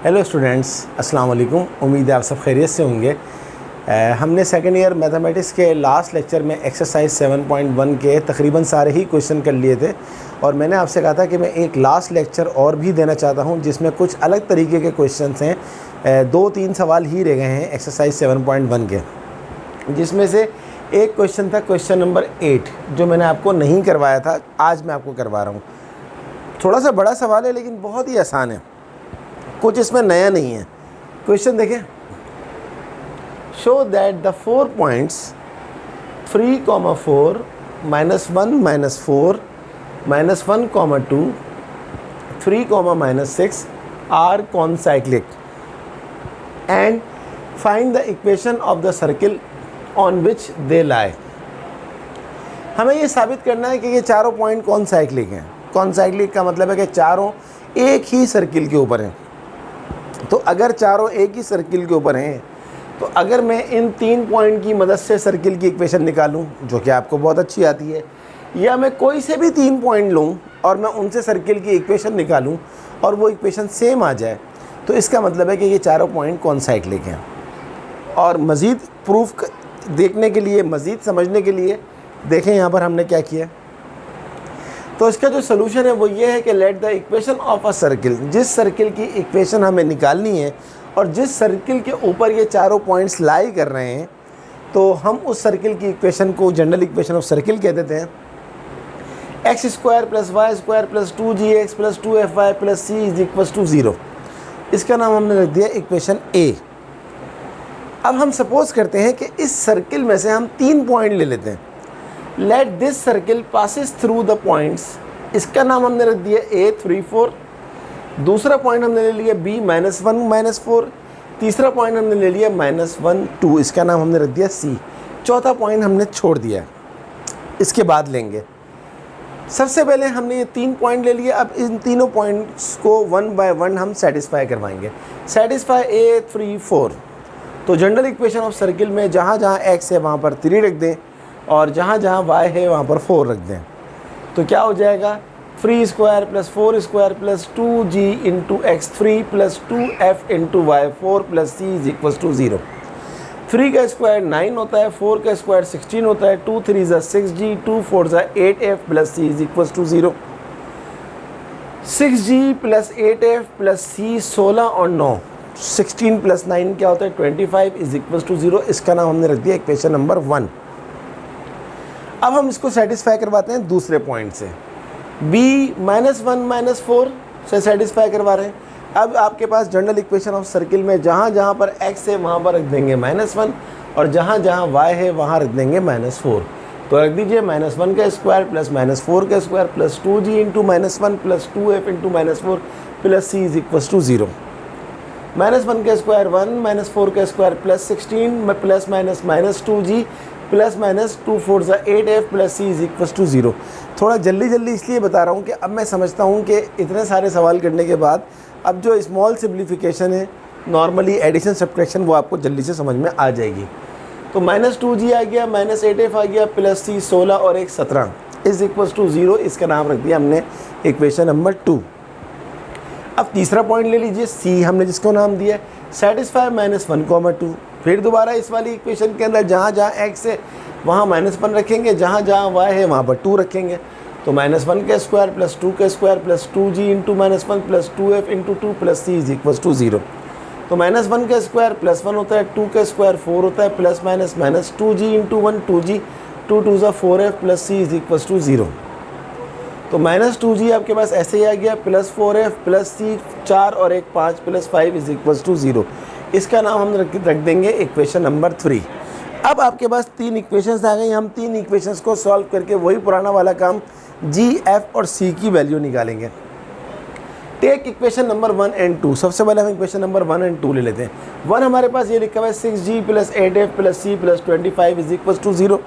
Hello students, अस्सलाम वालेकुम। उम्मीद है आप सब खैरियत से होंगे। हमने सेकेंड ईयर मैथमेटिक्स के लास्ट लेक्चर में एक्सरसाइज 7.1 के तकरीबन सारे ही क्वेश्चन कर लिए थे और मैंने आपसे कहा था कि मैं एक लास्ट लेक्चर और भी देना चाहता हूं जिसमें कुछ अलग तरीके के क्वेश्चंस हैं। 2-3 सवाल ही रह गए हैं एक्सरसाइज 7.1 के, जिसमें से एक क्वेश्चन था क्वेश्चन नंबर 8 जो मैंने आपको नहीं करवाया था, आज मैं आपको करवा रहा हूँ। थोड़ा सा बड़ा सवाल है लेकिन बहुत ही आसान है, कुछ इसमें नया नहीं है। क्वेश्चन देखें, show that the 4 points 3, 4, -1, -4, -1, 2, 3, -6 are concyclic and find the equation of the circle on which they lie। हमें ये साबित करना है कि ये चारों पॉइंट कॉन्साइक्लिक हैं। कॉन्साइक्लिक का मतलब है कि चारों एक ही सर्किल के ऊपर हैं। तो अगर चारों एक ही सर्किल के ऊपर हैं तो अगर मैं इन 3 पॉइंट की मदद से सर्किल की इक्वेशन निकालूं, जो कि आपको बहुत अच्छी आती है, या मैं कोई से भी 3 पॉइंट लूं और मैं उनसे सर्किल की इक्वेशन निकालूं और वो इक्वेशन सेम आ जाए, तो इसका मतलब है कि ये चारों पॉइंट कॉन्साइक्लिक हैं। और मज़ीद प्रूफ देखने के लिए, मज़ीद समझने के लिए देखें यहाँ पर हमने क्या किया। तो इसका जो सलूशन है वो ये है कि late the equation of a circle, जिस सर्किल की इक्वेशन हमें निकालनी है और जिस सर्किल के ऊपर ये चारों पॉइंट्स लाई कर रहे हैं, तो हम उस सर्किल की इक्वेशन को जनरल इक्वेशन ऑफ सर्किल कह देते हैं। x² + y² + 2gx + 2fy + c = 0। इसका नाम हमने रख दिया इक्वेशन A। अब हम सपोज करते हैं कि इस सर्किल में से हम 3 पॉइंट ले लेते हैं। Let this circle passes through the points, इसका नाम हमने रख दिया A 3, 4। दूसरा पॉइंट हमने ले लिया B -1, -4। तीसरा पॉइंट हमने ले लिया -1, 2, इसका नाम हमने रख दिया C। चौथा पॉइंट हमने छोड़ दिया, इसके बाद लेंगे। सबसे पहले हमने ये 3 पॉइंट ले लिए। अब इन तीनों पॉइंट्स को 1 बाय 1 हम सेटिस्फाई करवाएंगे। Satisfy A 3, 4। तो जनरल इक्वेशन ऑफ सर्किल में जहाँ जहाँ x है वहाँ पर 3 रख दें और जहाँ जहाँ y है वहाँ पर 4 रख दें। तो क्या हो जाएगा, 3² + 4² + 2g × x3 + 2f × y4 + c = 0। 3 का स्क्वायर 9 होता है, 4 का स्क्वायर 16 होता है, 2 3 = 6g, 2 4 = 8f + c = 0। 6g + 8f + c 16 और 9, 16 + 9 क्या होता है 25 = 0। इसका नाम हमने रख दिया इक्वेशन नंबर 1। अब हम इसको सेटिस्फाई करवाते हैं दूसरे पॉइंट से। B -1, -4 से सेटिस्फाई करवा रहे हैं। अब आपके पास जनरल इक्वेशन ऑफ सर्किल में जहाँ जहाँ पर x है वहाँ पर रख देंगे -1 और जहाँ जहाँ y है वहाँ रख देंगे -4। तो रख दीजिए -1 का स्क्वायर + -4 का स्क्वायर + 2g × -1 + 2f × -4 + c = 0। -1 का स्क्वायर 1, -4 का स्क्वायर + 16 ± -2g ± 2 4 = 8f + c = 0। थोड़ा जल्दी इसलिए बता रहा हूँ कि अब मैं समझता हूँ कि इतने सारे सवाल करने के बाद अब जो स्मॉल सिम्प्लीफिकेशन है, नॉर्मली एडिशन सब्ट्रैक्शन, वो आपको जल्दी से समझ में आ जाएगी। तो -2g आ गया, -8f आ गया, + c 16 और 1 17 = 0। इसका नाम रख दिया हमने इक्वेशन नंबर 2। अब तीसरा पॉइंट ले लीजिए C, हमने जिसको नाम दिया सेटिस्फाई -1, 2। फिर दोबारा इस वाली इक्वेशन के अंदर जहाँ जहाँ x है वहाँ -1 रखेंगे, जहाँ जहाँ y है वहाँ पर 2 रखेंगे। तो -1 का स्क्वायर + 2 का स्क्वायर + 2g × -1 + 2f × 2 + c = 0। तो -1 का स्क्वायर +1 होता है, 2 का स्क्वायर 4 होता है, ± -2g × 1 2g, 2 2 = 4f + c = 0। तो -2g आपके पास ऐसे ही आ गया, +4f + c 4 और 1 5 + 5 = 0। इसका नाम हम रख देंगे इक्वेशन नंबर 3। अब आपके पास 3 इक्वेशंस आ गई। हम 3 इक्वेशंस को सॉल्व करके वही पुराना वाला काम g, f और c की वैल्यू निकालेंगे। Take equation number 1 and 2। सबसे पहले हम इक्वेशन नंबर 1 एंड 2 ले लेते हैं। 1 हमारे पास ये लिखा हुआ है 6g + 8f + c + 25 = 0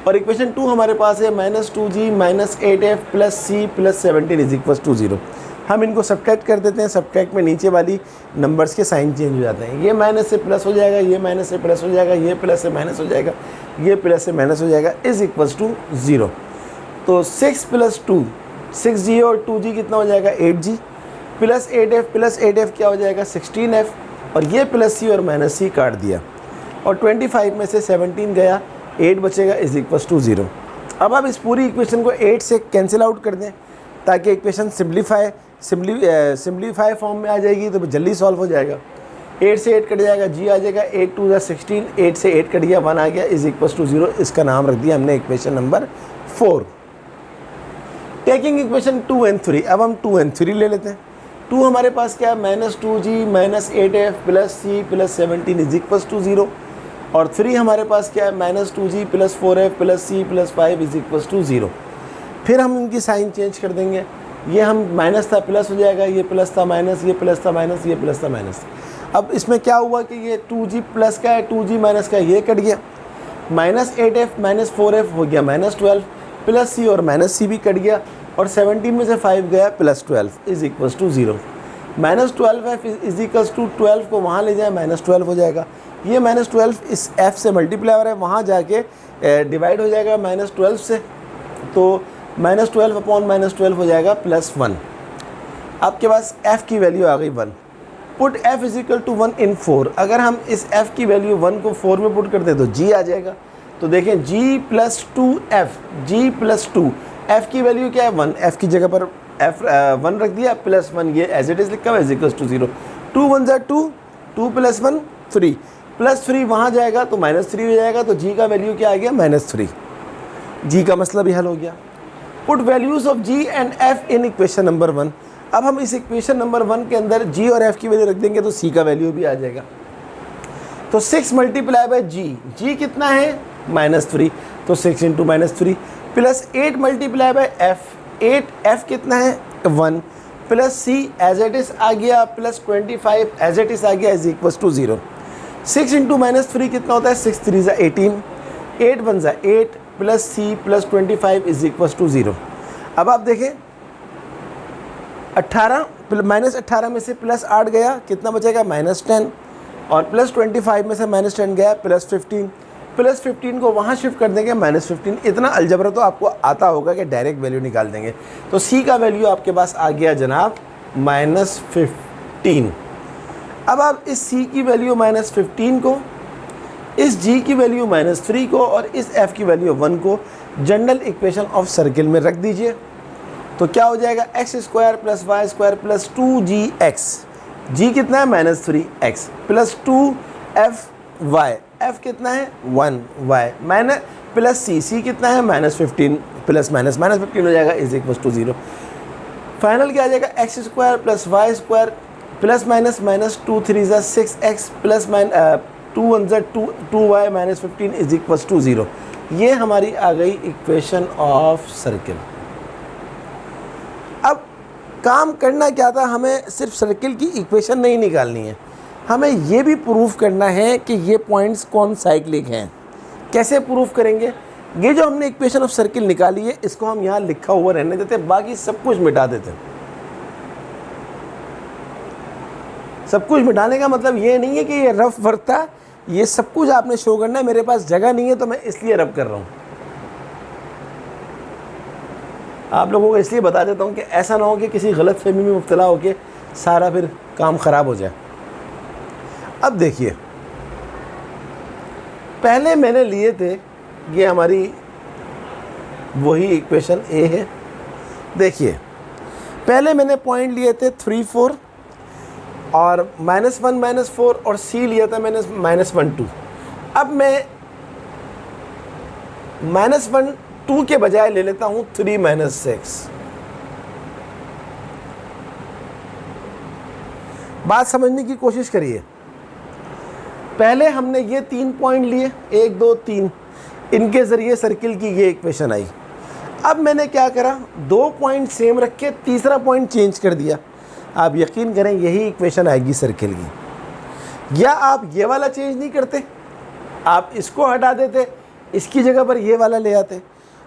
और इक्वेशन 2 हमारे पास है -2g - 8f + c + 17 = 0। हम इनको सब्ट्रैक्ट कर देते हैं। सब्ट्रैक्ट में नीचे वाली नंबर्स के साइन चेंज हो जाते हैं। ये माइनस से प्लस हो जाएगा, ये माइनस से प्लस हो जाएगा, ये प्लस से माइनस हो जाएगा, ये प्लस से माइनस हो जाएगा, = 0। तो 6 + 2 6g और 2g कितना हो जाएगा 8g। प्लस 8f क्या हो जाएगा 16f, और ये प्लस सी और माइनस सी काट दिया, और 25 में से 17 गया, 8 बचेगा इज इक्वल टू 0। अब आप इस पूरी इक्वेशन को 8 से कैंसिल आउट कर दें ताकि इक्वेशन सिम्प्लीफाई फॉर्म में आ जाएगी, तो जल्दी सॉल्व हो जाएगा। 8 से 8 कट जाएगा, जी आ जाएगा, 8 2 जा 16, 8 से 8 कट गया, 1 आ गया इज इक्वल टू 0। इसका नाम रख दिया हमने equation number 4। Taking equation 2 and 3, अब हम 2 एंड 3 ले लेते हैं। 2 हमारे पास क्या है, -2g -8f plus c plus 17 is equal to 0, और 3 हमारे पास क्या है, -2g plus 4f plus c plus 5 is equal to 0। फिर हम इनकी साइन चेंज कर देंगे, ये हम माइनस था प्लस हो जाएगा, ये प्लस था माइनस, ये प्लस था माइनस, ये प्लस था माइनस। अब इसमें क्या हुआ कि ये 2g प्लस का है, 2g माइनस का, ये कट गया, -8f -4f हो गया -12, प्लस सी और माइनस सी भी कट गया, और 17 में से 5 गया +12 is equal to 0। -12f is equal to 12 को वहाँ ले जाए -12 हो जाएगा, ये -12 इस f से मल्टीप्लाई हो रहा है, वहाँ जाके डिवाइड हो जाएगा -12 से, तो -12 अपॉन -12 हो जाएगा +1। आपके पास f की वैल्यू आ गई 1। Put f is equal to 1 in 4। अगर हम इस f की वैल्यू 1 को 4 में पुट करते तो g आ जाएगा। तो देखें g + 2f, g + 2, f की वैल्यू क्या है 1, f की जगह पर f 1 रख दिया, +1 ये एज इट इज़ लिखा हुआ है इज इक्वल टू 0। 2 1 जा 2, 2 + 1 3, +3 वहाँ जाएगा तो -3 हो जाएगा, तो g का वैल्यू क्या आ गया -3। g का मसला भी हल हो गया। Put values of g and f in equation number 1। अब हम इस इक्वेशन नंबर 1 के अंदर g और f की वैल्यू रख देंगे तो c का वैल्यू भी आ जाएगा। तो 6 मल्टीप्लाई बाय g कितना है -3, तो 6 × -3, plus 8 multiply by f, 8f कितना है 1, plus c as it is आ गया, प्लस 25 एज इट इज़ आ गया इज इक्वल टू 0। 6 × -3 कितना होता है, 6 3 = 18, 8 1 = 8, plus c plus 25 is equal to 0। अब आप देखें 18 -18 में से +8 गया, कितना बचेगा -10, और प्लस 25 में से -10 गया +15, प्लस 15 को वहाँ शिफ्ट कर देंगे -15। इतना अलजबरा तो आपको आता होगा कि डायरेक्ट वैल्यू निकाल देंगे। तो c का वैल्यू आपके पास आ गया जनाब -15। अब आप इस c की वैल्यू -15 को, इस g की वैल्यू -3 को, और इस f की वैल्यू 1 को जनरल इक्वेशन ऑफ सर्किल में रख दीजिए। तो क्या हो जाएगा, x² + y² + 2gx, g कितना है -3x, प्लस 2fy, f कितना है 1y, माइनस प्लस c कितना है -15, प्लस माइनस -15 हो जाएगा इज इक्वल टू 0। फाइनल क्या आ जाएगा, x² + y² plus minus -2 3 = 6x, plus 2 1 = 2y -15 is equal to 0। ये हमारी आ गई इक्वेशन ऑफ सर्किल। अब काम करना क्या था, हमें सिर्फ सर्किल की इक्वेशन नहीं निकालनी है, हमें ये भी प्रूफ करना है कि ये पॉइंट्स कौन साइक्लिक हैं। कैसे प्रूफ करेंगे, ये जो हमने इक्वेशन ऑफ सर्किल निकाली है इसको हम यहाँ लिखा हुआ रहने देते, बाकी सब कुछ मिटा देते। सब कुछ मिटाने का मतलब ये नहीं है कि ये रफ वर्क था, ये सब कुछ आपने शो करना है। मेरे पास जगह नहीं है तो मैं इसलिए रब कर रहा हूँ, आप लोगों को इसलिए बता देता हूँ कि ऐसा ना हो कि किसी गलत फहमी में मुब्तला होकर सारा फिर काम ख़राब हो जाए। अब देखिए, पहले मैंने लिए थे, ये हमारी वही इक्वेशन ए है। देखिए पहले मैंने पॉइंट लिए थे 3 4 और -1 -4 और सी लिया था मैंने -1 2। अब मैं -1 2 के बजाय ले लेता हूँ 3 6। बात समझने की कोशिश करिए। पहले हमने ये 3 पॉइंट लिए, 1 2 3, इनके ज़रिए सर्किल की ये इक्वेशन आई। अब मैंने क्या करा, 2 पॉइंट सेम रख के तीसरा पॉइंट चेंज कर दिया। आप यकीन करें यही इक्वेशन आएगी सर्किल की। या आप ये वाला चेंज नहीं करते, आप इसको हटा देते, इसकी जगह पर ये वाला ले आते।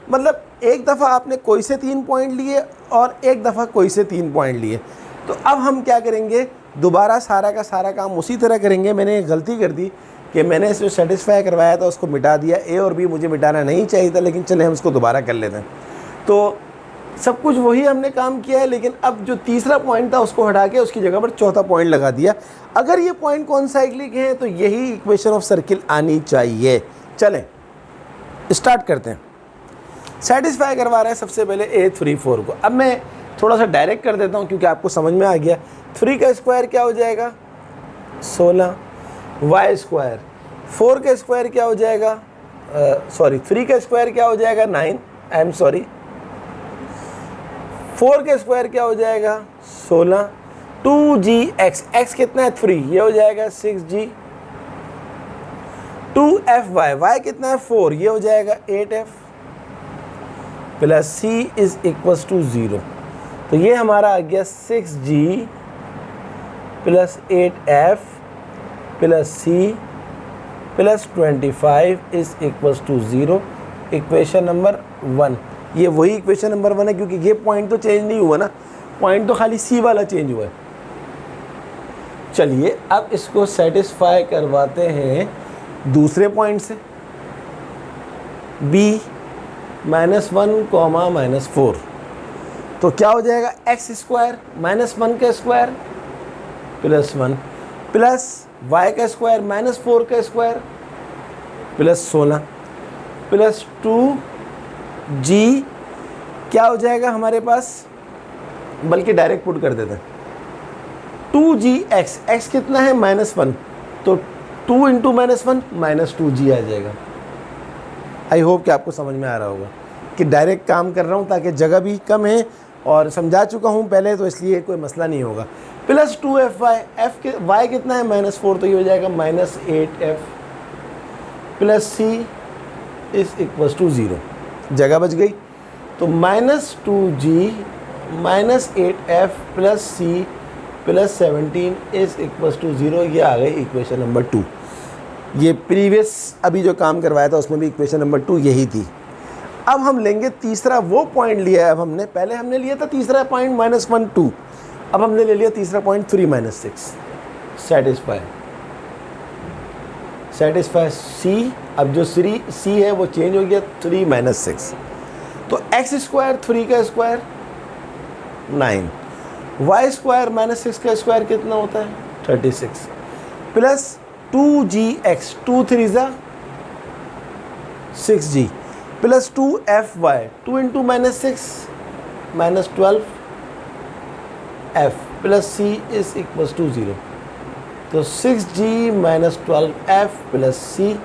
मतलब एक दफ़ा आपने कोई से 3 पॉइंट लिए और एक दफ़ा कोई से 3 पॉइंट लिए। तो अब हम क्या करेंगे, दोबारा सारा का सारा काम उसी तरह करेंगे। मैंने एक गलती कर दी कि मैंने इसको सेटिस्फाई करवाया था, उसको मिटा दिया। ए और बी मुझे मिटाना नहीं चाहिए था, लेकिन चले हम उसको दोबारा कर लेते हैं। तो सब कुछ वही हमने काम किया है, लेकिन अब जो तीसरा पॉइंट था उसको हटा के उसकी जगह पर चौथा पॉइंट लगा दिया। अगर ये पॉइंट कॉन्साइक्लिक है तो यही इक्वेशन ऑफ सर्किल आनी चाहिए। चलें स्टार्ट करते हैं। सेटिस्फाई करवा रहे हैं सबसे पहले A34 को। अब मैं थोड़ा सा डायरेक्ट कर देता हूँ क्योंकि आपको समझ में आ गया। 3 का स्क्वायर क्या हो जाएगा 16, y स्क्वायर 4 का स्क्वायर क्या हो जाएगा 3 का स्क्वायर क्या हो जाएगा 9, 4 का स्क्वायर क्या हो जाएगा 16, 2gx, x कितना है 3, ये हो जाएगा 6g, 2fy, y कितना है 4, ये हो जाएगा 8f, plus c is equals to 0। तो ये हमारा आ गया 6g plus 8f plus c plus 25 is equals to 0, equation number 1। ये वही इक्वेशन नंबर 1 है क्योंकि ये पॉइंट तो चेंज नहीं हुआ ना, पॉइंट तो खाली c वाला चेंज हुआ है। चलिए अब इसको सेटिस्फाई करवाते हैं दूसरे पॉइंट से, b -1, -4। तो क्या हो जाएगा x स्क्वायर -1 का स्क्वायर प्लस 1 प्लस y का स्क्वायर -4 का स्क्वायर प्लस 16 प्लस 2g क्या हो जाएगा हमारे पास, बल्कि डायरेक्ट पुट कर देते हैं 2gx, x कितना है -1, तो 2 इंटू -1 -2g आ जाएगा। आई होप कि आपको समझ में आ रहा होगा कि डायरेक्ट काम कर रहा हूँ ताकि जगह भी कम है और समझा चुका हूँ पहले, तो इसलिए कोई मसला नहीं होगा। प्लस 2fy, y कितना है -4, तो ये हो जाएगा -8f plus c is equals to 0, जगह बच गई। तो -2g -8f plus c plus 17 is equals to 0, ये आ गई इक्वेशन नंबर 2। ये प्रीवियस अभी जो काम करवाया था उसमें भी इक्वेशन नंबर 2 यही थी। अब हम लेंगे तीसरा वो पॉइंट लिया है। अब हमने पहले हमने लिया था तीसरा पॉइंट -1, 2, अब हमने ले लिया तीसरा पॉइंट 3 -6। सेटिस्फाई c, अब जो c है वो चेंज हो गया 3 -6। तो x स्क्वायर 3 का स्क्वायर 9, y स्क्वायर -6 का स्क्वायर कितना होता है 36 plus 2gx, 2 3 6g plus 2fy, 2 into -6 -12 f plus c is equals to 0। तो 6g -12 f plus c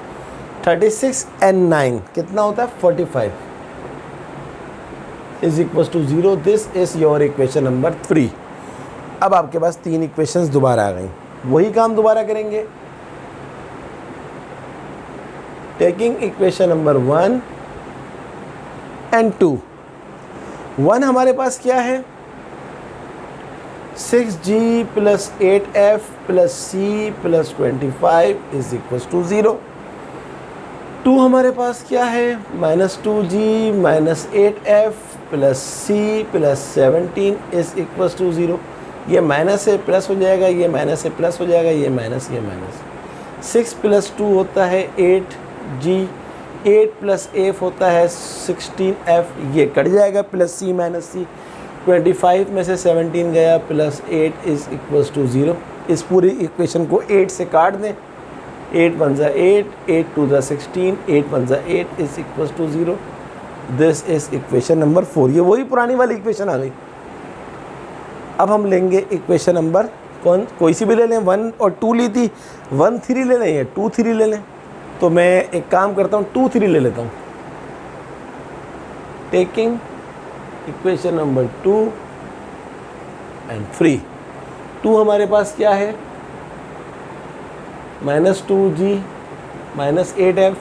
36 and 9 कितना होता है 45 is equals to 0। This is your equation number 3। अब आपके पास 3 इक्वेशंस दोबारा आ गई, वही काम दोबारा करेंगे। Taking equation number 1 and 2। 1 हमारे पास क्या है 6g plus 8f plus c plus 25 is equals to 0। 2 हमारे पास क्या है -2g -8f plus c plus 17 is equals to 0। ये माइनस से प्लस हो जाएगा, ये माइनस से प्लस हो जाएगा, ये माइनस, ये माइनस। 6 प्लस 2 होता है 8g, 8 प्लस f होता है 16f, ये कट जाएगा प्लस c माइनस c। 25 में से 17 गया प्लस 8 इज इक्वल्स टू 0। इस पूरी इक्वेशन को 8 से काट दें, 8 1 ज़ा 8, 8 2 ज़ा 16, 8 1 ज़ा 8 is equals to 0। This is equation number 4। ये वही पुरानी वाली इक्वेशन आ गई। अब हम लेंगे इक्वेशन नंबर कोई सी भी ले लें, 1 और 2 ली थी, 1 3 ले लें या 2 3 ले लें। तो मैं एक काम करता हूँ 2 3 ले लेता हूँ। Taking equation number 2 and 3। 2 हमारे पास क्या है -2g -8f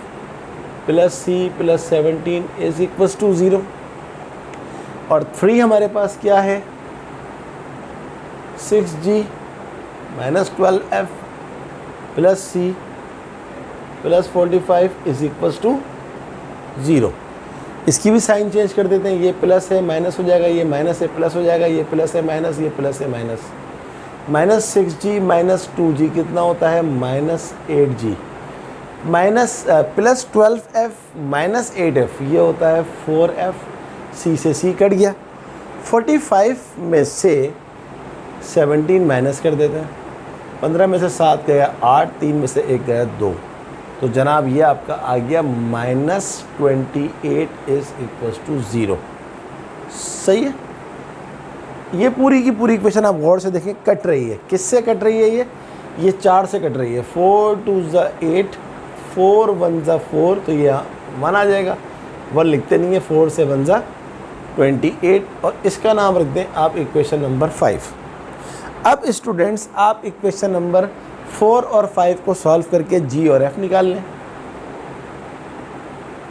plus c plus 17 is equals to 0। और 3 हमारे पास क्या है 6g -12f plus c plus 45 is equals to 0। इसकी भी साइन चेंज कर देते हैं, ये प्लस है माइनस हो जाएगा, ये माइनस है प्लस हो जाएगा, ये प्लस है माइनस, ये प्लस है माइनस। -6g -2g कितना होता है -8g minus plus 12f -8f ये होता है 4f। c से c कट गया, 45 में से 17 माइनस कर देते हैं, 15 में से 7 गया 8, 3 में से 1 गया 2, तो जनाब ये आपका आ गया -28 इज़ इक्वल्स टू 0। सही है। ये पूरी की पूरी इक्वेशन आप गौर से देखें कट रही है। किससे कट रही है? ये 4 से कट रही है। 4 2 ज़ा 8, 4 1 ज़ा 4, तो ये 1 आ जाएगा। 1 लिखते नहीं है, 4 से 1 ज़ा 28, और इसका नाम रख दें आप इक्वेशन नंबर 5। अब स्टूडेंट्स आप इक्वेशन नंबर 4 और 5 को सॉल्व करके जी और एफ निकाल लें।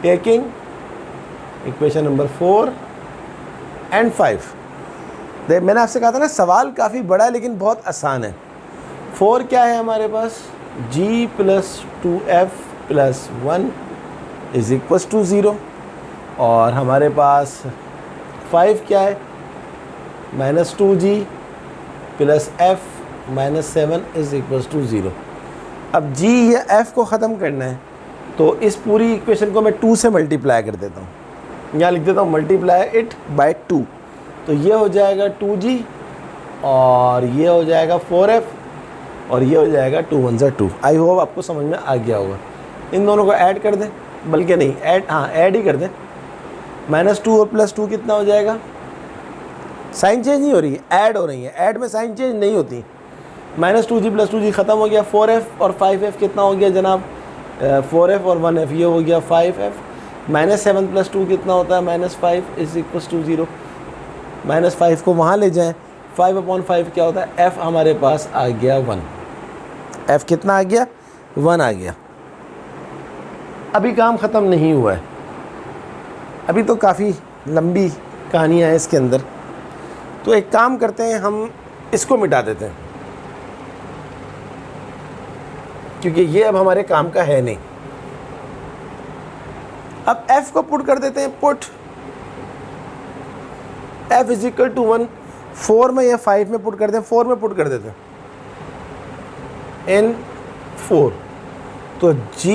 Taking equation number 4 and 5। मैंने आपसे कहा था ना सवाल काफ़ी बड़ा है लेकिन बहुत आसान है। 4 क्या है हमारे पास? g plus 2f plus 1 is equals to 0, और हमारे पास 5 क्या है? -2g plus f minus 7 is equals to 0। अब g या f को ख़त्म करना है तो इस पूरी इक्वेशन को मैं 2 से मल्टीप्लाई कर देता हूँ। यहाँ लिख देता हूँ मल्टीप्लाई इट बाय 2, तो ये हो जाएगा 2g, और ये हो जाएगा 4f, और ये हो जाएगा 2 1 ज़ा 2। आई होप आपको समझ में आ गया होगा। इन दोनों को ऐड कर दें, बल्कि नहीं ऐड ही कर दें। -2 और +2 कितना हो जाएगा? साइन चेंज नहीं हो रही है, ऐड हो रही है। ऐड में साइन चेंज नहीं होती। -2g + 2g ख़त्म हो गया। 4f और 5f कितना हो गया जनाब? 4f और 1f, ये हो गया 5f। -7 + 2 कितना होता है? -5 इज़ इक्वल्स टू 0। -5 को वहाँ ले जाएं, 5/5 क्या होता है? f हमारे पास आ गया 1। f कितना आ गया? 1 आ गया। अभी काम ख़त्म नहीं हुआ है, अभी तो काफ़ी लंबी कहानियाँ हैं इसके अंदर। तो एक काम करते हैं, हम इसको मिटा देते हैं क्योंकि ये अब हमारे काम का है नहीं। अब f को पुट कर देते हैं, put f is equal to 1। 4 में या 5 में पुट कर दें? 4 में पुट कर देते हैं, इन 4, तो g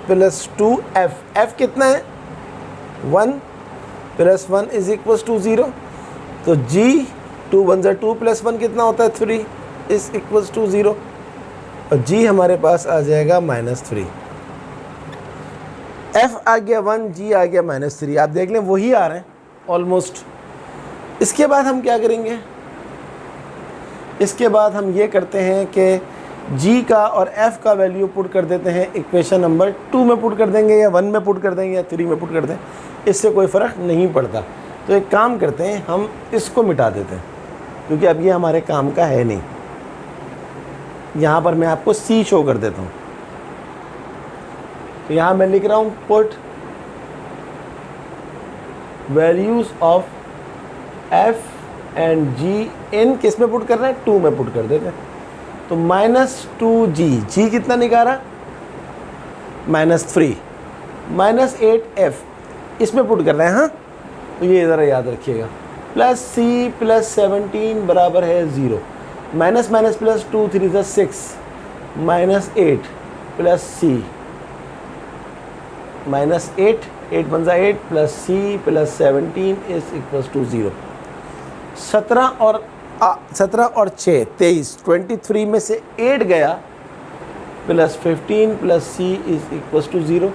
प्लस 2f, f कितना है? 1 प्लस 1 इज इक्वल्स टू 0, तो g 2 1 ज़ा 2 प्लस 1 कितना होता है? 3 इज इक्वल्स टू 0, और g हमारे पास आ जाएगा -3। f आ गया 1, g आ गया -3। आप देख लें वही आ रहे हैं ऑलमोस्ट। इसके बाद हम क्या करेंगे? इसके बाद हम ये करते हैं कि g का और f का वैल्यू पुट कर देते हैं इक्वेशन नंबर 2 में पुट कर देंगे, या 1 में पुट कर देंगे, या 3 में पुट कर दें, इससे कोई फ़र्क नहीं पड़ता। तो एक काम करते हैं, हम इसको मिटा देते हैं क्योंकि अब ये हमारे काम का है नहीं। यहाँ पर मैं आपको c शो कर देता हूँ, तो यहाँ मैं लिख रहा हूँ put values of f and g इन, किस में पुट कर रहे हैं? 2 में पुट कर देते हैं। तो -2g, g कितना निकाला? -3, -8f इसमें पुट कर रहे हैं। हाँ, तो ये ज़रा याद रखिएगा। प्लस c प्लस 17 बराबर है 0, माइनस माइनस प्लस 2 3 ज़ा 6, -8 प्लस c, -8 8 1 ज़ा 8 plus c plus 17 is equals to 0। 17 और 6 23, 23 में से 8 गया, plus 15 plus c is equals to 0।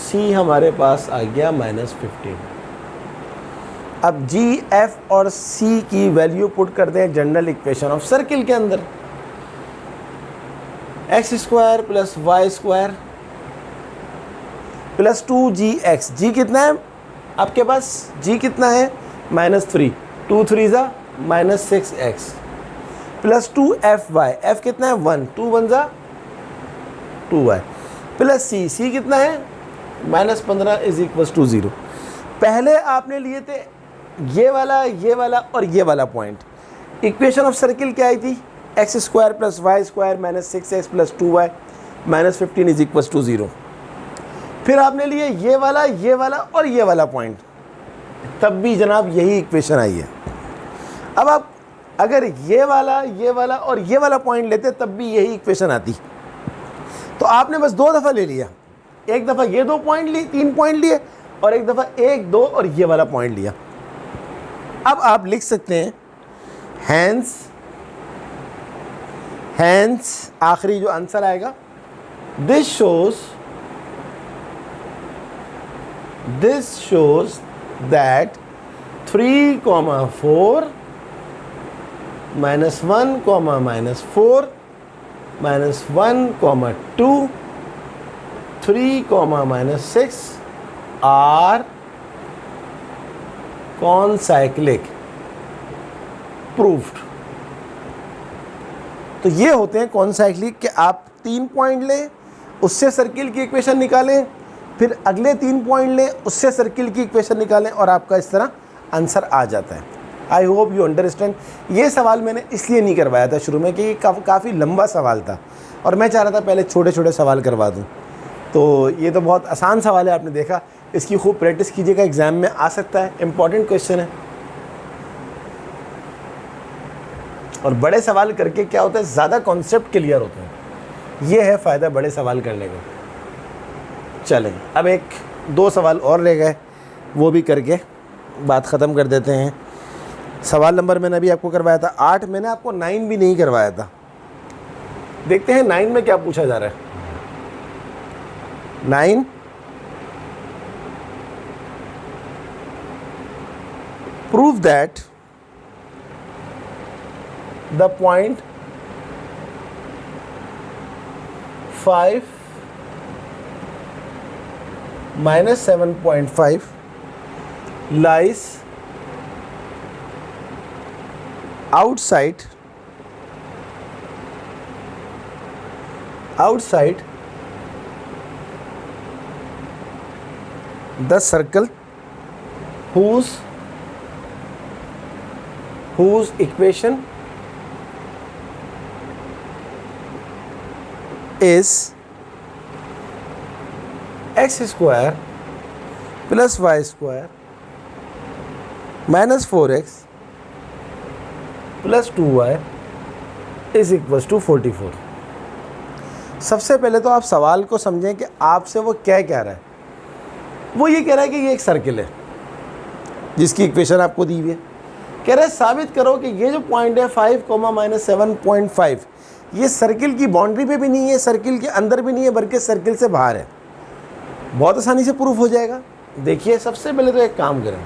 c हमारे पास आ गया -15। अब g, f और c की वैल्यू पुट कर दें जनरल इक्वेशन ऑफ सर्किल के अंदर। x² plus y² plus 2gx, g कितना है आपके पास? g कितना है? -3, 2 3 ज़ा -6x, प्लस 2fy, f कितना है? 1, 2 1 ज़ा 2y, प्लस c कितना है? -15 इज इक्वल्स टू 0। पहले आपने लिए थे ये वाला और ये वाला पॉइंट। इक्वेशन ऑफ सर्किल क्या आई थी? x² plus y² minus 6x plus 2y -15 is equals to 0। फिर आपने लिए ये वाला और ये वाला पॉइंट, तब भी जनाब यही इक्वेशन आई है। अब आप अगर ये वाला और ये वाला पॉइंट लेते तब भी यही इक्वेशन आती। तो आपने बस 2 दफ़ा ले लिया, एक दफ़ा ये 2 पॉइंट लिए, 3 पॉइंट लिए, और एक दफ़ा 1 2 और ये वाला पॉइंट लिया। अब आप लिख सकते हैं हैंस आखिरी जो आंसर आएगा, this shows that 3, 4 -1, -4 -1, 2 3, -6 are concyclic proved. तो ये होते हैं कॉनसाइक्लिक कि आप 3 पॉइंट लें, उससे सर्किल की इक्वेशन निकालें, फिर अगले 3 पॉइंट लें, उससे सर्किल की इक्वेशन निकालें, और आपका इस तरह आंसर आ जाता है। I hope you understand. ये सवाल मैंने इसलिए नहीं करवाया था शुरू में कि काफ़ी लंबा सवाल था और मैं चाह रहा था पहले छोटे छोटे सवाल करवा दूँ। तो ये तो बहुत आसान सवाल है, आपने देखा। इसकी खूब प्रैक्टिस कीजिएगा, एग्ज़ाम में आ सकता है, इम्पॉर्टेंट क्वेश्चन है। और बड़े सवाल करके क्या होता है, ज़्यादा कॉन्सेप्ट क्लियर होते हैं। ये है फ़ायदा बड़े सवाल करने का। चलें, अब 1-2 सवाल और रह गए, वो भी करके बात ख़त्म कर देते हैं। सवाल नंबर मैंने अभी आपको करवाया था 8, मैंने आपको 9 भी नहीं करवाया था। देखते हैं 9 में क्या पूछा जा रहा है। 9, prove that the point 5 minus 7.5 lies outside the circle whose equation is x square plus y square minus 4x plus 2y is equals to 44। सबसे पहले तो आप सवाल को समझें कि आपसे वो क्या कह रहा है। वो ये कह रहा है कि ये एक सर्किल है जिसकी इक्वेशन आपको दी हुई है। कह रहा है साबित करो कि ये जो पॉइंट है 5, -7.5 ये सर्किल की बाउंड्री पे भी नहीं है, सर्किल के अंदर भी नहीं है, बल्कि सर्किल से बाहर है। बहुत आसानी से प्रूफ हो जाएगा। देखिए, सबसे पहले तो एक काम करें,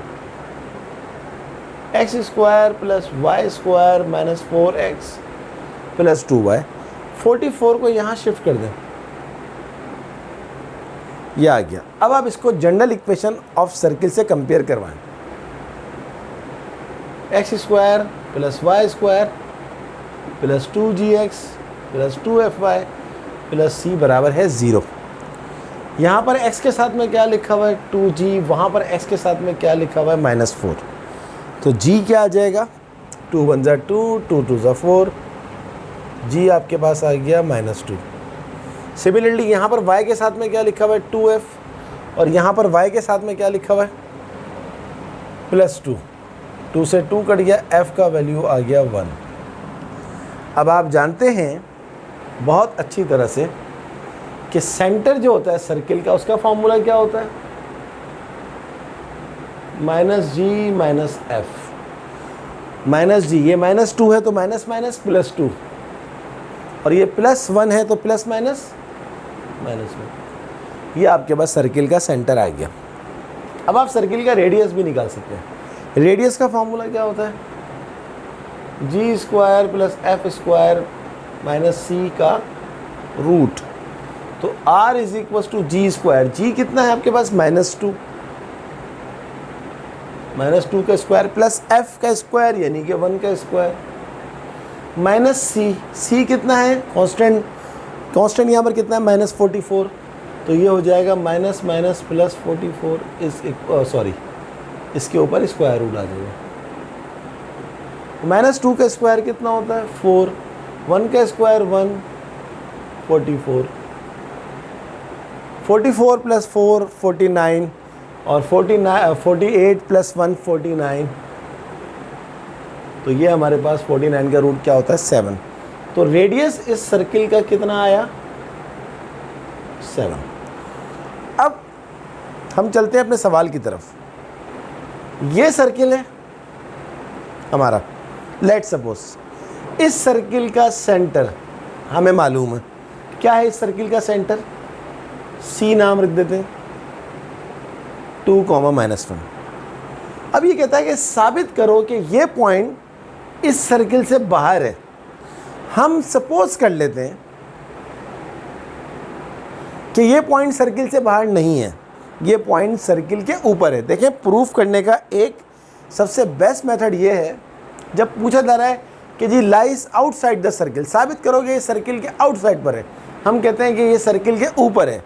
x square plus y square minus 4x plus 2y, 44 को यहाँ शिफ्ट कर दें, यह आ गया। अब आप इसको जनरल इक्वेशन ऑफ सर्किल से कंपेयर करवाएं। x square plus y square plus 2gx plus 2fy plus c बराबर है 0। यहाँ पर x के साथ में क्या लिखा हुआ है 2g, वहाँ पर x के साथ में क्या लिखा हुआ है -4। तो g क्या आ जाएगा, 2 1 ज़ा 2, 2 2 ज़ा 4, g आपके पास आ गया -2। सिमिलरली यहाँ पर y के साथ में क्या लिखा हुआ है 2f, और यहाँ पर y के साथ में क्या लिखा हुआ है +2, 2 से 2 कट गया, f का वैल्यू आ गया 1। अब आप जानते हैं बहुत अच्छी तरह से कि सेंटर जो होता है सर्किल का, उसका फॉर्मूला क्या होता है, -g -f। -g, ये -2 है तो माइनस माइनस प्लस 2, और ये +1 है तो प्लस माइनस -1। ये आपके पास सर्किल का सेंटर आ गया। अब आप सर्किल का रेडियस भी निकाल सकते हैं। रेडियस का फॉर्मूला क्या होता है, g square plus f square minus c का रूट। तो r is equal to g square. g कितना है आपके पास -2, -2 का स्क्वायर प्लस f का स्क्वायर यानी कि 1 का स्क्वायर माइनस c कितना है, कांस्टेंट यहाँ पर कितना है -44। तो ये हो जाएगा minus minus plus 44 is sorry, इसके ऊपर स्क्वायर रूट आ जाएगा। -2 का स्क्वायर कितना होता है 4, 1 का स्क्वायर 1, 44, 44 प्लस 4 49, और 48 प्लस 1 49। तो ये हमारे पास 49 का रूट क्या होता है 7। तो रेडियस इस सर्किल का कितना आया 7। अब हम चलते हैं अपने सवाल की तरफ। ये सर्किल है, हमारा। लेट सपोज इस सर्किल का सेंटर हमें मालूम है, क्या है इस सर्किल का सेंटर, सी नाम रख देते हैं, 2, -1। अब ये कहता है कि साबित करो कि ये पॉइंट इस सर्किल से बाहर है। हम सपोज कर लेते हैं कि ये पॉइंट सर्किल से बाहर नहीं है, ये पॉइंट सर्किल के ऊपर है। देखें, प्रूफ करने का एक सबसे बेस्ट मेथड ये है, जब पूछा जा रहा है कि जी लाइज आउटसाइड द सर्किल, साबित करोगे ये सर्किल के आउटसाइड पर है, हम कहते हैं कि ये सर्किल के ऊपर है,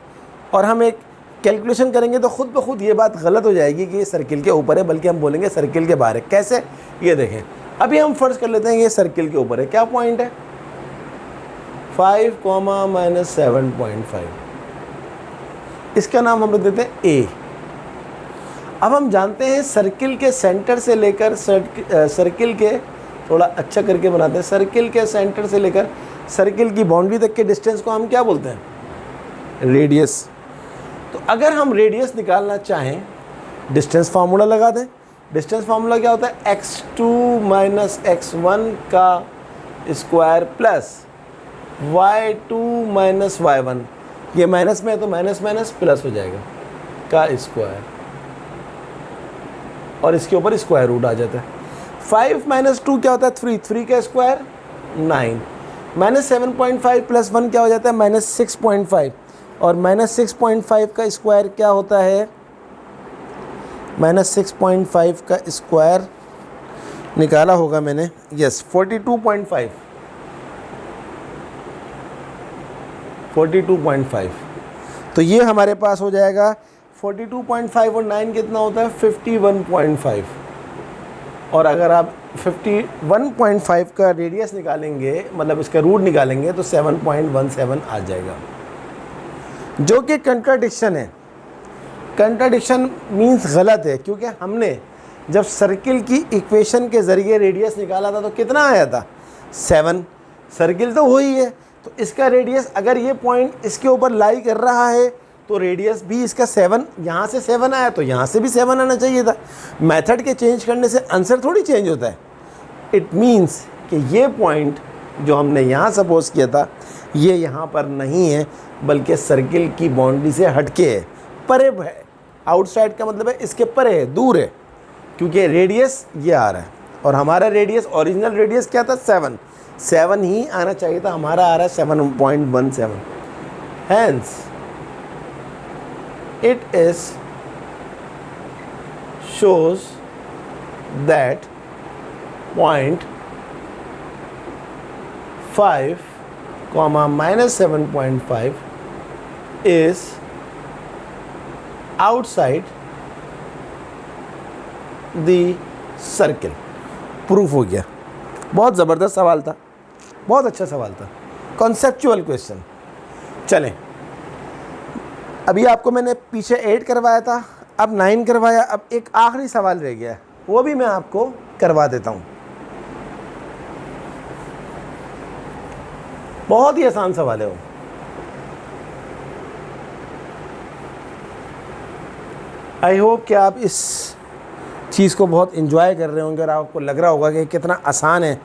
और हम एक कैलकुलेशन करेंगे तो खुद ब खुद ये बात गलत हो जाएगी कि ये सर्किल के ऊपर है, बल्कि हम बोलेंगे सर्किल के बाहर है। कैसे, ये देखें, अभी हम फर्ज कर लेते हैं ये सर्किल के ऊपर है। क्या पॉइंट है, 5, -7.5, इसका नाम हम रख देते हैं ए। अब हम जानते हैं सर्किल के सेंटर से लेकर सर्किल के, थोड़ा अच्छा करके बनाते हैं, सर्किल के सेंटर से लेकर सर्किल की बाउंड्री तक के डिस्टेंस को हम क्या बोलते हैं, रेडियस। तो अगर हम रेडियस निकालना चाहें, डिस्टेंस फार्मूला लगा दें। डिस्टेंस फार्मूला क्या होता है, x2 - x1 का स्क्वायर प्लस y2 - y1, ये माइनस में है तो माइनस माइनस प्लस हो जाएगा, का स्क्वायर, और इसके ऊपर स्क्वायर रूट आ जाता है। 5 - 2 क्या होता है, 3 का स्क्वायर 9, -7.5 + 1 क्या हो जाता है, -6.5, और -6.5 का स्क्वायर क्या होता है, -6.5 का स्क्वायर निकाला होगा मैंने, यस 42.5, 42.5। तो ये हमारे पास हो जाएगा 42.5 और 9 कितना होता है, 51.5। और अगर आप 51.5 का रेडियस निकालेंगे, मतलब इसका रूट निकालेंगे, तो 7.17 आ जाएगा, जो कि कंट्राडिक्शन है। कंट्राडिक्शन मीन्स गलत है, क्योंकि हमने जब सर्किल की इक्वेशन के ज़रिए रेडियस निकाला था तो कितना आया था, 7। सर्किल तो वही है, तो इसका रेडियस अगर ये पॉइंट इसके ऊपर लाई कर रहा है तो रेडियस भी इसका 7, यहाँ से 7 आया तो यहाँ से भी 7 आना चाहिए था। मेथड के चेंज करने से आंसर थोड़ी चेंज होता है। इट मीन्स कि ये पॉइंट जो हमने यहाँ सपोज किया था, ये यहाँ पर नहीं है, बल्कि सर्किल की बाउंड्री से हटके है, परे है। आउटसाइड का मतलब है इसके परे है, दूर है, क्योंकि रेडियस ये आ रहा है, और हमारा रेडियस, ओरिजिनल रेडियस क्या था, 7 ही आना चाहिए था, हमारा आ रहा है 7.17। Hence it is shows that point 5, -7.5 is outside the circle। Proof हो गया। बहुत ज़बरदस्त सवाल था, बहुत अच्छा सवाल था, कॉन्सेप्चुअल क्वेश्चन। चलें, अभी आपको मैंने पीछे 8 करवाया था, अब 9 करवाया, अब एक आखिरी सवाल रह गया, वो भी मैं आपको करवा देता हूँ। बहुत ही आसान सवाल है वो। आई होप कि आप इस चीज़ को बहुत एंजॉय कर रहे होंगे और आपको लग रहा होगा कि कितना आसान है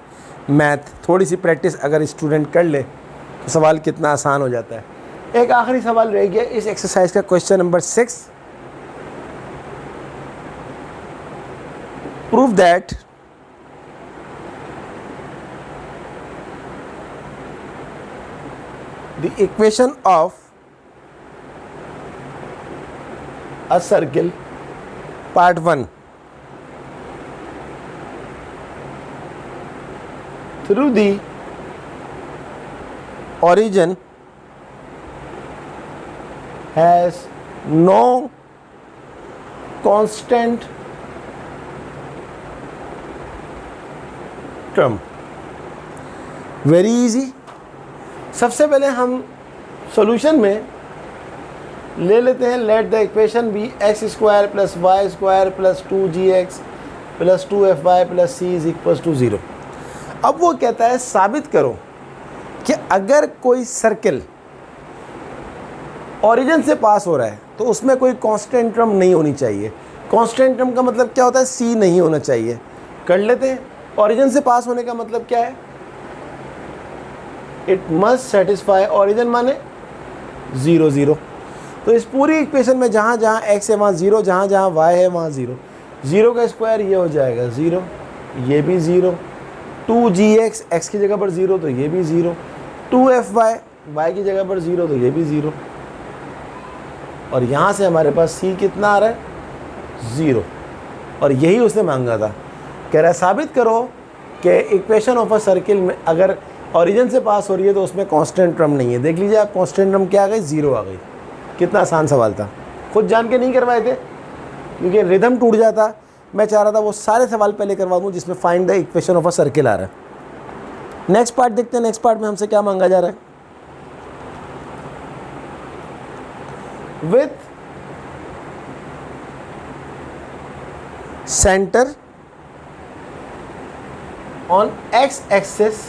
मैथ। थोड़ी सी प्रैक्टिस अगर स्टूडेंट कर ले तो सवाल कितना आसान हो जाता है। एक आखिरी सवाल रह गया इस एक्सरसाइज का, question number 6। Prove that the equation of a circle, part 1, through the origin has no constant term। Very easy. सबसे पहले हम सॉल्यूशन में ले लेते हैं, let the equation be x² + y² + 2gx + 2fy + c = 0। अब वो कहता है साबित करो कि अगर कोई सर्किल ओरिजिन से पास हो रहा है तो उसमें कोई कांस्टेंट टर्म नहीं होनी चाहिए। कांस्टेंट टर्म का मतलब क्या होता है, c नहीं होना चाहिए। कर लेते हैं, ओरिजिन से पास होने का मतलब क्या है? इट मस्ट सेटिस्फाई ओरिजिन माने 0 0। तो इस पूरी इक्वेशन में जहाँ जहाँ x है वहाँ 0, जहाँ जहाँ y है वहाँ 0। 0 का स्क्वायर ये हो जाएगा 0, ये भी 0, 2gx x की जगह पर 0 तो ये भी 0, 2fy y की जगह पर 0 तो ये भी 0। और यहाँ से हमारे पास c कितना आ रहा है? 0। और यही उसने मांगा था। कह रहा है साबित करो कि इक्वेशन ऑफ अ सर्किल में अगर ओरिजिन से पास हो रही है तो उसमें कांस्टेंट टर्म नहीं है। देख लीजिए आप, कांस्टेंट टर्म क्या आ गई? 0 आ गई। कितना आसान सवाल था, खुद जान के नहीं करवाए थे क्योंकि रिदम टूट जाता। मैं चाह रहा था वो सारे सवाल पहले करवा दूँ जिसमें find the equation of a circle आ रहा है। नेक्स्ट पार्ट देखते हैं। नेक्स्ट पार्ट में हमसे क्या मांगा जा रहा है? With centre on x axis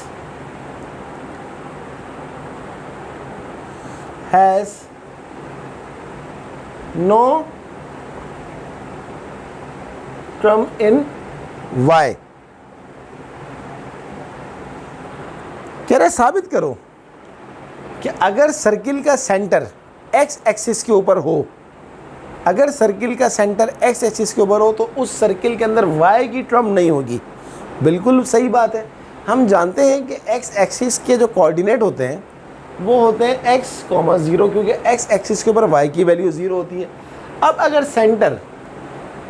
has no term in y। कह रहे साबित करो कि अगर सर्किल का सेंटर x एक्सिस के ऊपर हो, अगर सर्किल का सेंटर x एक्सिस के ऊपर हो तो उस सर्किल के अंदर y की टर्म नहीं होगी। बिल्कुल सही बात है। हम जानते हैं कि x एक्सिस के जो कोऑर्डिनेट होते हैं वो होते हैं x, 0 क्योंकि x एक्सिस के ऊपर y की वैल्यू 0 होती है। अब अगर सेंटर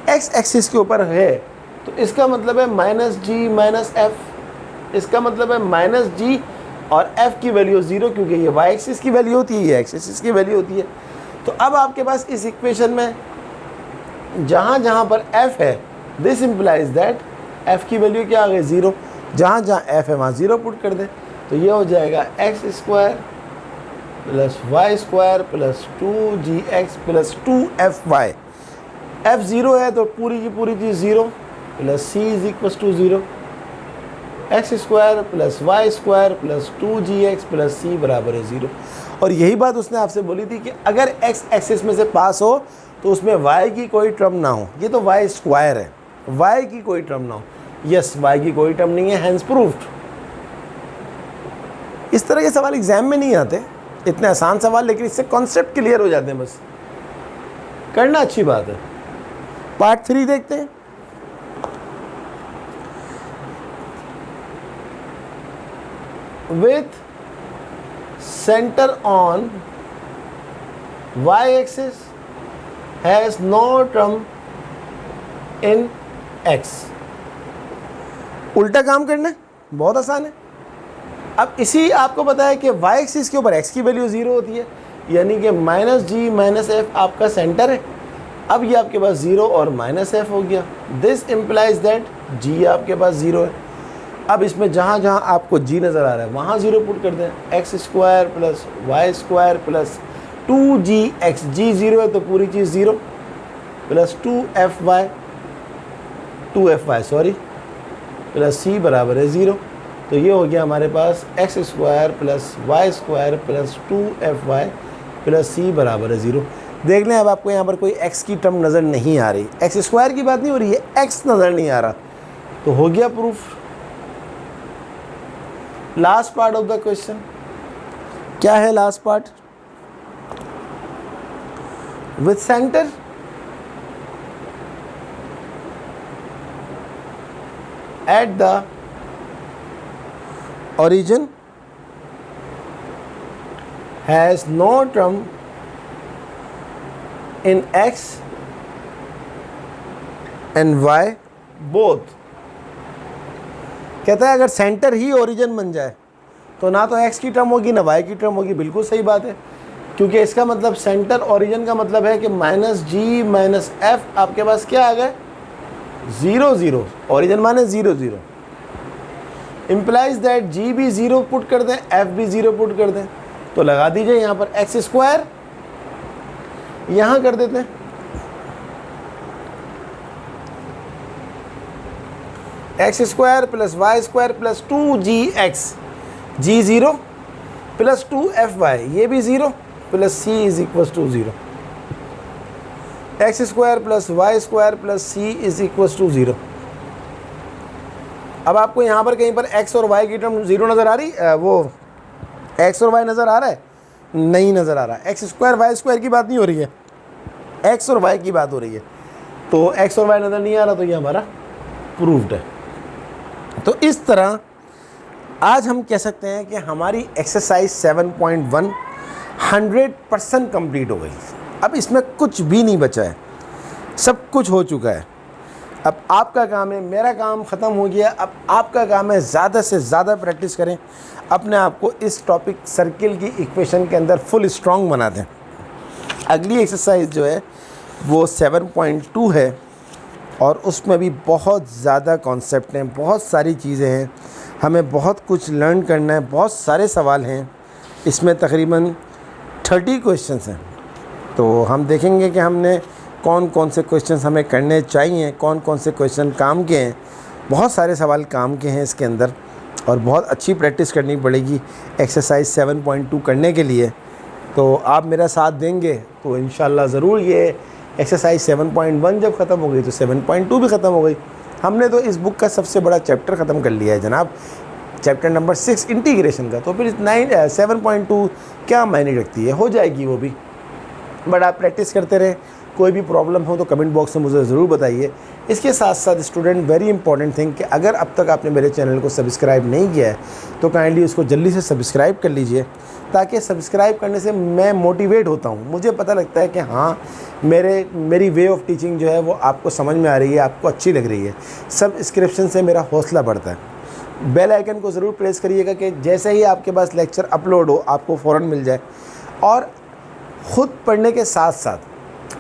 x एक्सिस के ऊपर है तो इसका मतलब है -g -f, इसका मतलब है -g और f की वैल्यू 0 क्योंकि ये y एक्सिस की वैल्यू होती है, ये x एक्सिस की वैल्यू होती है। तो अब आपके पास इस इक्वेशन में जहाँ जहाँ पर f है, दिस इम्प्लाइज दैट f की वैल्यू क्या आ गई? 0। जहाँ जहाँ f है वहाँ 0 पुट कर दें तो ये हो जाएगा x² + y² + 2gx + 2fy। f 0 है तो पूरी की पूरी चीज़ 0 + c = 0, x² + y² + 2gx + c = 0। और यही बात उसने आपसे बोली थी कि अगर x एक्सिस में से पास हो तो उसमें y की कोई टर्म ना हो। ये तो y² है, y की कोई टर्म ना हो। यस, y की कोई टर्म नहीं है, हैंस प्रूव्ड। इस तरह के सवाल एग्जाम में नहीं आते, इतने आसान सवाल, लेकिन इससे कॉन्सेप्ट क्लियर हो जाते हैं। बस करना अच्छी बात है। पार्ट 3 देखते हैं। With centre on y axis has no term in x। उल्टा काम करना है, बहुत आसान है। अब इसी आपको पता है कि y एक्सिस के ऊपर x की वैल्यू 0 होती है, यानी कि -g -f आपका सेंटर है। अब ये आपके पास 0 और -f हो गया। दिस इम्प्लाइज दैट g आपके पास 0 है। अब इसमें जहाँ जहाँ आपको g नज़र आ रहा है वहाँ 0 पुट कर दें। x² + y² + 2gx, g 0 है तो पूरी चीज़ 0 + 2fy सॉरी + c = 0। तो ये हो गया हमारे पास x² + y² + 2fy + c = 0। देख लें, अब आपको यहाँ पर कोई x की टर्म नज़र नहीं आ रही, x² की बात नहीं हो रही है, x नज़र नहीं आ रहा, तो हो गया proof. Last part of the question क्या है? Last part, with centre at the origin has no term in x and y both। कहता है अगर सेंटर ही ओरिजिन बन जाए तो ना तो x की टर्म होगी ना y की टर्म होगी। बिल्कुल सही बात है, क्योंकि इसका मतलब सेंटर ओरिजिन का मतलब है कि -g -f आपके पास क्या आ गए? 0 0। ओरिजिन माने 0 0 इम्प्लाइज दैट g भी 0 पुट कर दें, f भी 0 पुट कर दें। तो लगा दीजिए यहाँ पर x², यहाँ कर देते हैं x² + y² + 2gx, g 0 + 2fy, ये भी 0 + c = 0। x² + y² + c = 0। अब आपको यहाँ पर कहीं पर x और y की टर्म 0 नज़र आ रही, वो x और y नज़र आ रहा है? नहीं नज़र आ रहा। एक्स स्क्वायर वाई स्क्वायर की बात नहीं हो रही है, x और y की बात हो रही है। तो x और y नज़र नहीं आ रहा, तो ये हमारा प्रूव्ड है। तो इस तरह आज हम कह सकते हैं कि हमारी एक्सरसाइज 7.1 100% कंप्लीट हो गई। अब इसमें कुछ भी नहीं बचा है, सब कुछ हो चुका है। अब आपका काम है, मेरा काम ख़त्म हो गया, अब आपका काम है ज़्यादा से ज़्यादा प्रैक्टिस करें, अपने आप को इस टॉपिक सर्किल की इक्वेशन के अंदर फुल स्ट्रॉन्ग बना दें। अगली एक्सरसाइज जो है वो 7.2 है और उसमें भी बहुत ज़्यादा कॉन्सेप्ट हैं, बहुत सारी चीज़ें हैं, हमें बहुत कुछ लर्न करना है, बहुत सारे सवाल हैं। इसमें तकरीबन 30 क्वेश्चंस हैं। तो हम देखेंगे कि हमने कौन कौन से क्वेश्चंस हमें करने चाहिए, कौन कौन से क्वेश्चन काम के हैं। बहुत सारे सवाल काम के हैं इसके अंदर और बहुत अच्छी प्रैक्टिस करनी पड़ेगी एक्सरसाइज 7.2 करने के लिए। तो आप मेरा साथ देंगे तो इंशाल्लाह ज़रूर ये एक्सरसाइज 7.1 जब ख़त्म हो गई तो 7.2 भी ख़त्म हो गई। हमने तो इस बुक का सबसे बड़ा चैप्टर ख़त्म कर लिया है जनाब, चैप्टर नंबर 6 इंटीग्रेशन का। तो फिर 7.2 क्या मायने रखती है, हो जाएगी वो भी। बट आप प्रैक्टिस करते रहें, कोई भी प्रॉब्लम हो तो कमेंट बॉक्स में मुझे ज़रूर बताइए। इसके साथ साथ स्टूडेंट, वेरी इंपॉर्टेंट थिंग कि अगर अब तक आपने मेरे चैनल को सब्सक्राइब नहीं किया है तो काइंडली उसको जल्दी से सब्सक्राइब कर लीजिए, ताकि सब्सक्राइब करने से मैं मोटिवेट होता हूँ। मुझे पता लगता है कि हाँ मेरी वे ऑफ टीचिंग जो है वो आपको समझ में आ रही है, आपको अच्छी लग रही है। सब्सक्रिप्शन से मेरा हौसला बढ़ता है। बेल आइकन को ज़रूर प्रेस करिएगा कि जैसे ही आपके पास लेक्चर अपलोड हो आपको फ़ौरन मिल जाए। और ख़ुद पढ़ने के साथ साथ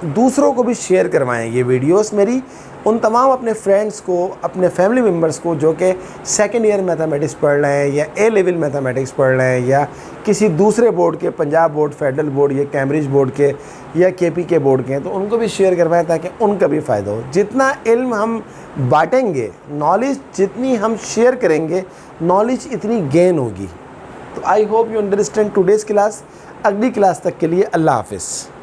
दूसरों को भी शेयर करवाएं ये वीडियोस मेरी, उन तमाम अपने फ्रेंड्स को, अपने फैमिली मेम्बर्स को जो कि सेकेंड ईयर मैथमेटिक्स पढ़ रहे हैं या ए लेवल मैथमेटिक्स पढ़ रहे हैं या किसी दूसरे बोर्ड के, पंजाब बोर्ड, फेडरल बोर्ड या कैम्ब्रिज बोर्ड के या केपी के बोर्ड के हैं, तो उनको भी शेयर करवाएं ताकि उनका भी फ़ायदा हो। जितना इल्म हम बांटेंगे, नॉलेज जितनी हम शेयर करेंगे, नॉलेज इतनी गेन होगी। तो I hope you understand today's class. अगली क्लास तक के लिए अल्लाह हाफ़िज़।